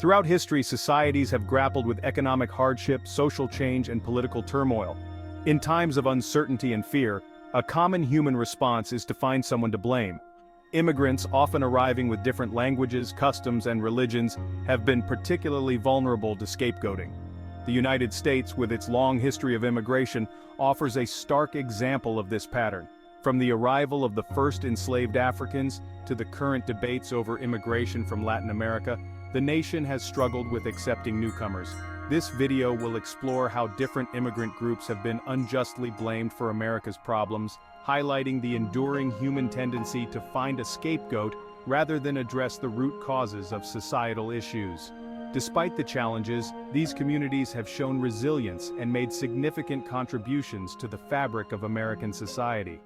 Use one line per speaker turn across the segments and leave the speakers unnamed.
Throughout history, societies have grappled with economic hardship, social change, and political turmoil. In times of uncertainty and fear, a common human response is to find someone to blame. Immigrants, often arriving with different languages, customs, and religions, have been particularly vulnerable to scapegoating. The United States, with its long history of immigration, offers a stark example of this pattern. From the arrival of the first enslaved Africans to the current debates over immigration from Latin America, the nation has struggled with accepting newcomers. This video will explore how different immigrant groups have been unjustly blamed for America's problems, highlighting the enduring human tendency to find a scapegoat rather than address the root causes of societal issues. Despite the challenges, these communities have shown resilience and made significant contributions to the fabric of American society.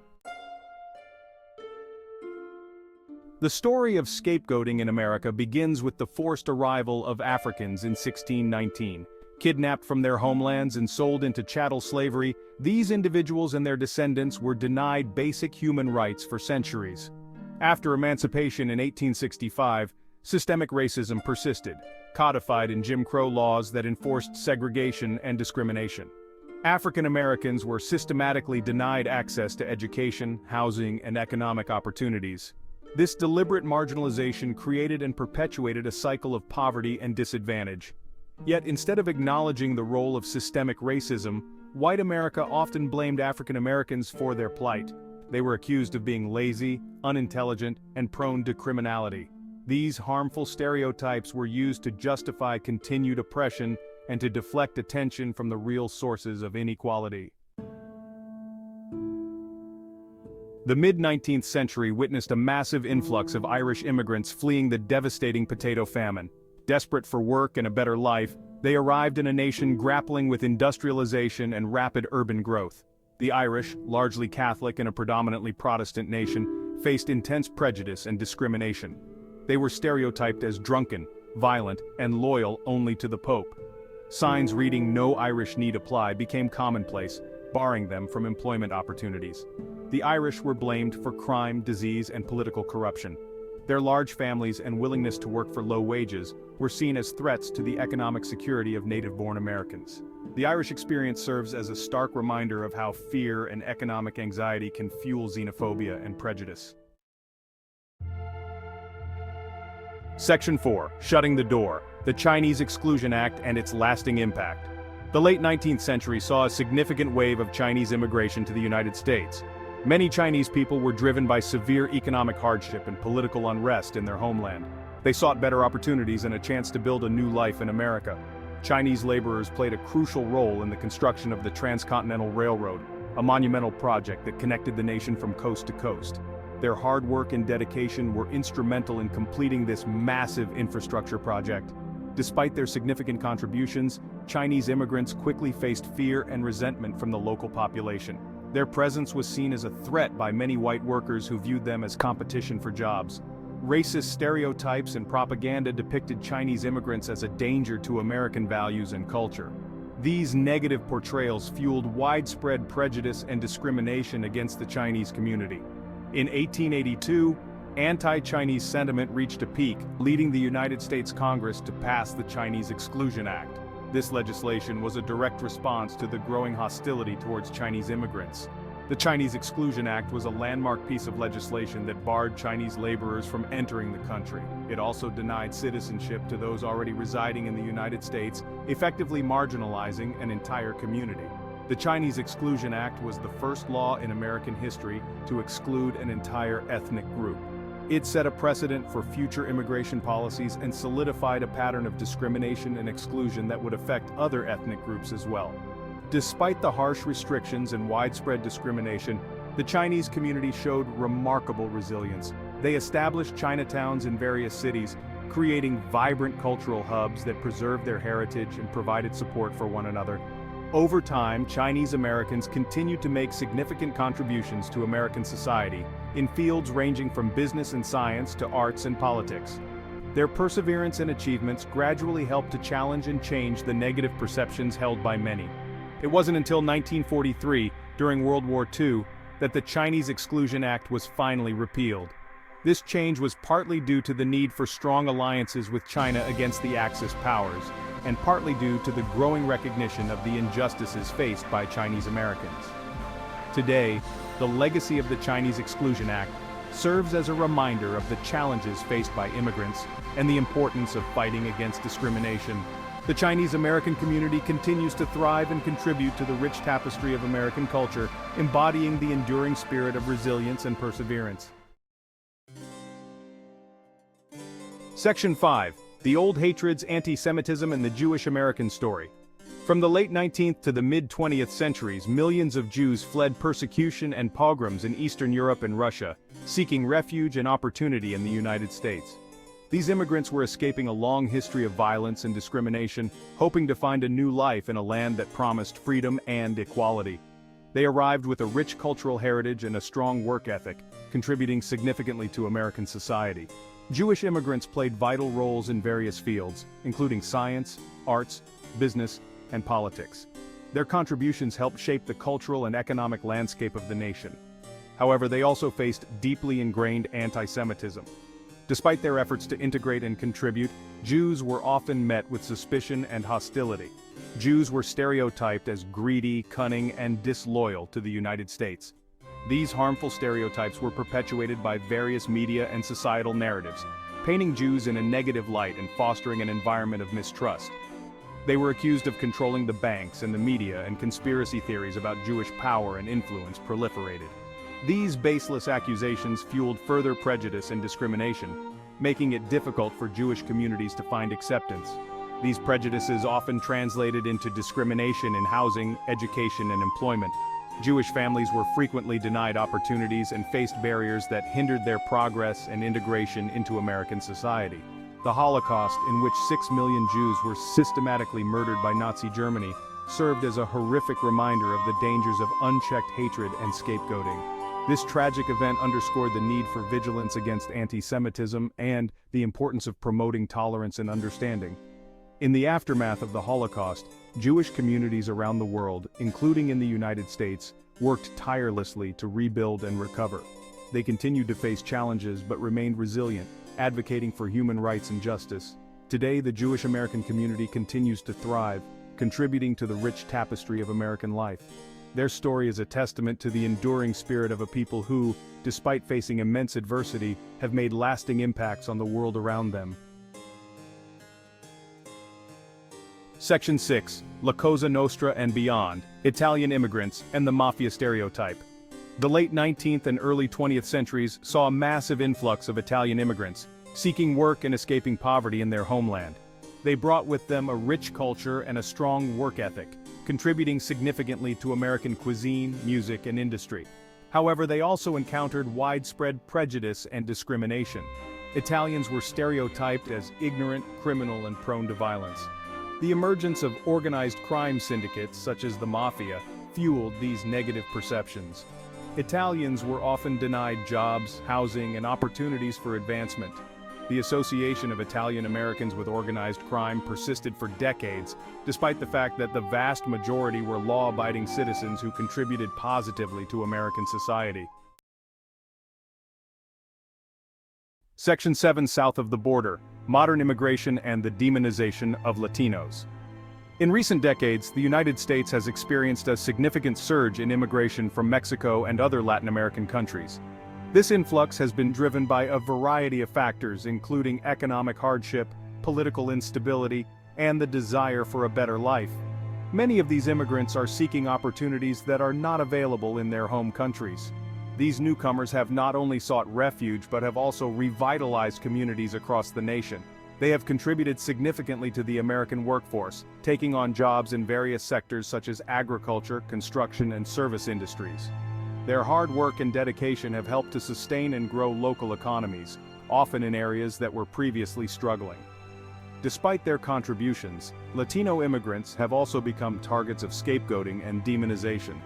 The story of scapegoating in America begins with the forced arrival of Africans in 1619. Kidnapped from their homelands and sold into chattel slavery, these individuals and their descendants were denied basic human rights for centuries. After emancipation in 1865, systemic racism persisted, codified in Jim Crow laws that enforced segregation and discrimination. African Americans were systematically denied access to education, housing, and economic opportunities. This deliberate marginalization created and perpetuated a cycle of poverty and disadvantage. Yet instead of acknowledging the role of systemic racism, white America often blamed African Americans for their plight. They were accused of being lazy, unintelligent, and prone to criminality. These harmful stereotypes were used to justify continued oppression and to deflect attention from the real sources of inequality. The mid-19th century witnessed a massive influx of Irish immigrants fleeing the devastating potato famine. Desperate for work and a better life, they arrived in a nation grappling with industrialization and rapid urban growth. The Irish, largely Catholic and a predominantly Protestant nation, faced intense prejudice and discrimination. They were stereotyped as drunken, violent, and loyal only to the Pope. Signs reading "No Irish Need Apply" became commonplace, barring them from employment opportunities. The Irish were blamed for crime, disease, and political corruption. Their large families and willingness to work for low wages were seen as threats to the economic security of native-born Americans. The Irish experience serves as a stark reminder of how fear and economic anxiety can fuel xenophobia and prejudice. Section 4. Shutting the Door. The Chinese Exclusion Act and its lasting impact. The late 19th century saw a significant wave of Chinese immigration to the United States. Many Chinese people were driven by severe economic hardship and political unrest in their homeland. They sought better opportunities and a chance to build a new life in America. Chinese laborers played a crucial role in the construction of the Transcontinental Railroad, a monumental project that connected the nation from coast to coast. Their hard work and dedication were instrumental in completing this massive infrastructure project. Despite their significant contributions, Chinese immigrants quickly faced fear and resentment from the local population. Their presence was seen as a threat by many white workers who viewed them as competition for jobs. Racist stereotypes and propaganda depicted Chinese immigrants as a danger to American values and culture. These negative portrayals fueled widespread prejudice and discrimination against the Chinese community. In 1882, anti-Chinese sentiment reached a peak, leading the United States Congress to pass the Chinese Exclusion Act. This legislation was a direct response to the growing hostility towards Chinese immigrants. The Chinese Exclusion Act was a landmark piece of legislation that barred Chinese laborers from entering the country. It also denied citizenship to those already residing in the United States, effectively marginalizing an entire community. The Chinese Exclusion Act was the first law in American history to exclude an entire ethnic group. It set a precedent for future immigration policies and solidified a pattern of discrimination and exclusion that would affect other ethnic groups as well. Despite the harsh restrictions and widespread discrimination, the Chinese community showed remarkable resilience. They established Chinatowns in various cities, creating vibrant cultural hubs that preserved their heritage and provided support for one another. Over time, Chinese Americans continued to make significant contributions to American society, in fields ranging from business and science to arts and politics. Their perseverance and achievements gradually helped to challenge and change the negative perceptions held by many. It wasn't until 1943, during World War II, that the Chinese Exclusion Act was finally repealed. This change was partly due to the need for strong alliances with China against the Axis powers, and partly due to the growing recognition of the injustices faced by Chinese Americans. Today, the legacy of the Chinese Exclusion Act serves as a reminder of the challenges faced by immigrants and the importance of fighting against discrimination. The Chinese American community continues to thrive and contribute to the rich tapestry of American culture, embodying the enduring spirit of resilience and perseverance. Section 5. The Old Hatreds, Anti-Semitism and the Jewish American Story. From the late 19th to the mid-20th centuries, millions of Jews fled persecution and pogroms in Eastern Europe and Russia, seeking refuge and opportunity in the United States. These immigrants were escaping a long history of violence and discrimination, hoping to find a new life in a land that promised freedom and equality. They arrived with a rich cultural heritage and a strong work ethic, contributing significantly to American society. Jewish immigrants played vital roles in various fields, including science, arts, business, and politics. Their contributions helped shape the cultural and economic landscape of the nation. However, they also faced deeply ingrained anti-Semitism. Despite their efforts to integrate and contribute, Jews were often met with suspicion and hostility. Jews were stereotyped as greedy, cunning, and disloyal to the United States. These harmful stereotypes were perpetuated by various media and societal narratives, painting Jews in a negative light and fostering an environment of mistrust. They were accused of controlling the banks and the media, and conspiracy theories about Jewish power and influence proliferated. These baseless accusations fueled further prejudice and discrimination, making it difficult for Jewish communities to find acceptance. These prejudices often translated into discrimination in housing, education, and employment. Jewish families were frequently denied opportunities and faced barriers that hindered their progress and integration into American society. The Holocaust, in which 6 million Jews were systematically murdered by Nazi Germany, served as a horrific reminder of the dangers of unchecked hatred and scapegoating. This tragic event underscored the need for vigilance against anti-Semitism and the importance of promoting tolerance and understanding. In the aftermath of the Holocaust, Jewish communities around the world, including in the United States, worked tirelessly to rebuild and recover. They continued to face challenges but remained resilient, advocating for human rights and justice. Today, the Jewish American community continues to thrive, contributing to the rich tapestry of American life. Their story is a testament to the enduring spirit of a people who, despite facing immense adversity, have made lasting impacts on the world around them. Section 6. La Cosa Nostra and Beyond, Italian Immigrants and the Mafia Stereotype. The late 19th and early 20th centuries saw a massive influx of Italian immigrants, seeking work and escaping poverty in their homeland. They brought with them a rich culture and a strong work ethic, contributing significantly to American cuisine, music, and industry. However, they also encountered widespread prejudice and discrimination. Italians were stereotyped as ignorant, criminal, and prone to violence. The emergence of organized crime syndicates, such as the Mafia, fueled these negative perceptions. Italians were often denied jobs, housing, and opportunities for advancement. The association of Italian Americans with organized crime persisted for decades, despite the fact that the vast majority were law-abiding citizens who contributed positively to American society. Section 7. South of the border, modern immigration and the demonization of Latinos. In recent decades, the United States has experienced a significant surge in immigration from Mexico and other Latin American countries. This influx has been driven by a variety of factors, including economic hardship, political instability, and the desire for a better life. Many of these immigrants are seeking opportunities that are not available in their home countries. These newcomers have not only sought refuge but have also revitalized communities across the nation. They have contributed significantly to the American workforce, taking on jobs in various sectors such as agriculture, construction, and service industries. Their hard work and dedication have helped to sustain and grow local economies, often in areas that were previously struggling. Despite their contributions, Latino immigrants have also become targets of scapegoating and demonization.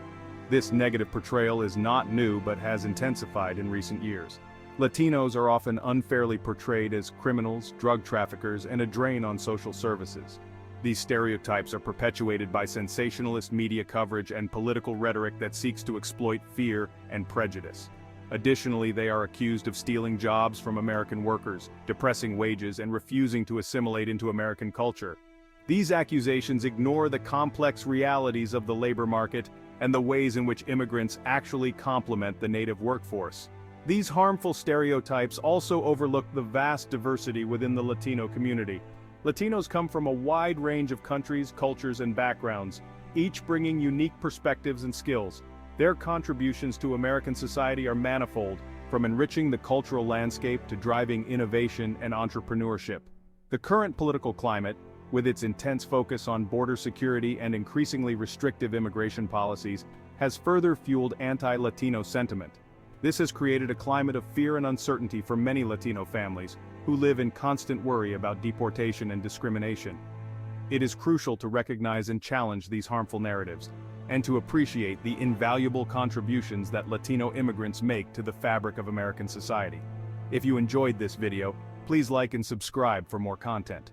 This negative portrayal is not new but has intensified in recent years. Latinos are often unfairly portrayed as criminals, drug traffickers, and a drain on social services. These stereotypes are perpetuated by sensationalist media coverage and political rhetoric that seeks to exploit fear and prejudice. Additionally, they are accused of stealing jobs from American workers, depressing wages, and refusing to assimilate into American culture. These accusations ignore the complex realities of the labor market and the ways in which immigrants actually complement the native workforce. These harmful stereotypes also overlook the vast diversity within the Latino community. Latinos come from a wide range of countries, cultures, and backgrounds, each bringing unique perspectives and skills. Their contributions to American society are manifold, from enriching the cultural landscape to driving innovation and entrepreneurship. The current political climate, with its intense focus on border security and increasingly restrictive immigration policies, has further fueled anti-Latino sentiment. This has created a climate of fear and uncertainty for many Latino families, who live in constant worry about deportation and discrimination. It is crucial to recognize and challenge these harmful narratives, and to appreciate the invaluable contributions that Latino immigrants make to the fabric of American society. If you enjoyed this video, please like and subscribe for more content.